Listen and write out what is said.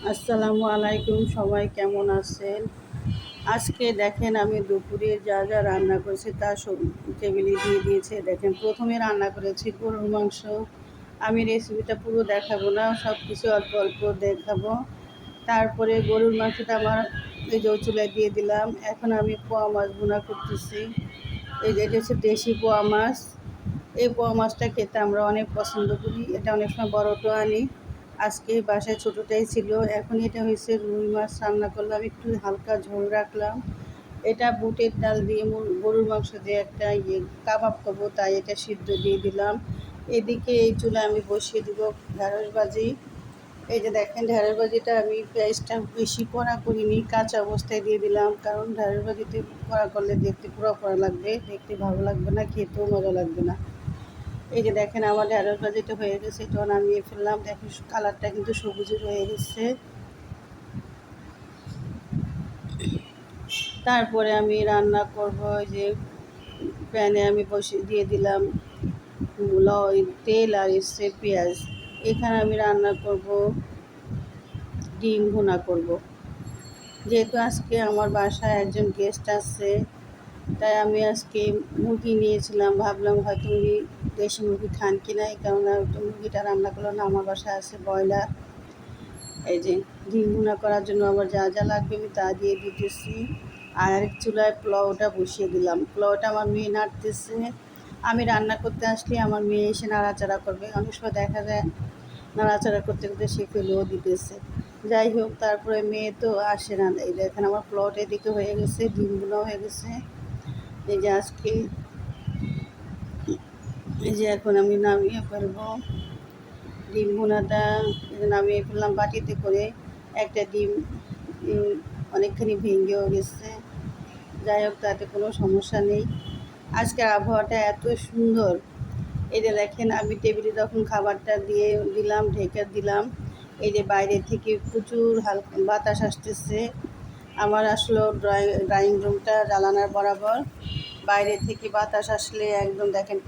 আসসালামু আলাইকুম, সবাই কেমন আছেন? আজকে দেখেন আমি দুপুরে যা যা রান্না করেছি তা সব টেবিলে দিয়ে দিয়েছে। দেখেন প্রথমে রান্না করেছি গরুর মাংস। আমি রেসিপিটা পুরো দেখাবো না, সব কিছু অল্প অল্প দেখাবো। তারপরে গরুর মাংসটা আমার এই যে চুলায় দিয়ে দিলাম। এখন আমি পোয়া মাছ ভুনা করতেছি। এই যে এটা হচ্ছে দেশি পোয়া মাছ। এই পোয়া মাছটা খেতে আমরা অনেক পছন্দ করি। এটা অনেক সময় বড়টাও আনি। আজকে বাসায় ছোটোটাই ছিল। এখন এটা হয়েছে রুই মাছ রান্না করলাম, একটু হালকা ঝোল রাখলাম। এটা বুটের ডাল দিয়ে গরুর মাংস দিয়ে একটা কাবাব করবো, তাই এটা সিদ্ধ দিয়ে দিলাম। এদিকে এই চুলায় আমি বসিয়ে দিব ঢেঁড়স ভাজি। এই যে দেখেন ঢেঁড়স ভাজিটা আমি পেঁয়াজটা বেশি কড়া করিনি, কাঁচা অবস্থায় দিয়ে দিলাম, কারণ ঢেঁড়স ভাজিতে কড়া করলে দেখতে পুরো কড়া লাগবে, দেখতে ভালো লাগবে না, খেতেও মজা লাগবে না। এই যে দেখেন আমার ঢেঁড়স ভাজিটা হয়ে গেছে, এটা নামিয়ে ফেললাম। দেখেন কালারটা কিন্তু সবুজের হয়ে গেছে। তারপরে আমি রান্না করব। ওই যে প্যানে আমি বসিয়ে দিয়ে দিলাম তেল আর এসছে পেঁয়াজ। এখানে আমি রান্না করব, ডিম ভুনা করব। যেহেতু আজকে আমার বাসায় একজন গেস্ট আসছে, তাই আমি আজকে মুরগি নিয়েছিলাম। ভাবলাম হয়তো উনি দেশি মুরগি খান কি না, এই কারণে একটু মুরগিটা রান্না করলো না। আমার বাসায় আছে ব্রয়লার। এই যে ডিম ভুনা করার জন্য আমার যা যা লাগবে আমি তা দিয়ে দিতেছি। আর আরেক চুলায় পোলাওটা বসিয়ে দিলাম। পোলাওটা আমার মেয়ে নাড়তেছে। আমি রান্না করতে আসলে আমার মেয়ে এসে নাড়াচাড়া করবে। অনেক সময় দেখা যায় নাড়াচাড়া করতে করতে সে ফেলেও দিতেছে। যাই হোক, তারপরে মেয়ে তো আসে না। এই যে এখানে আমার পোলাওটা এদিকে হয়ে গেছে, ডিমগুলো হয়ে গেছে। এই যে আজকে এই যে এখন আমি নামিয়ে ফেলবো ডিম ভুনাটা। নামিয়ে ফেললাম বাটিতে করে। একটা ডিম অনেকখানি ভেঙেও গেছে। যাই হোক, তাতে কোনো সমস্যা নেই। আজকের আবহাওয়াটা এত সুন্দর। এই যে দেখেন আমি টেবিলে যখন খাবারটা দিয়ে দিলাম, ঢেকে দিলাম, এই যে বাইরে থেকে প্রচুর হালকা বাতাস আসতেছে। আমার আসলে ড্রয়িং রুমটা জানালার বরাবর। বাইরে থেকে বাতাস আসলে একদম দেখেন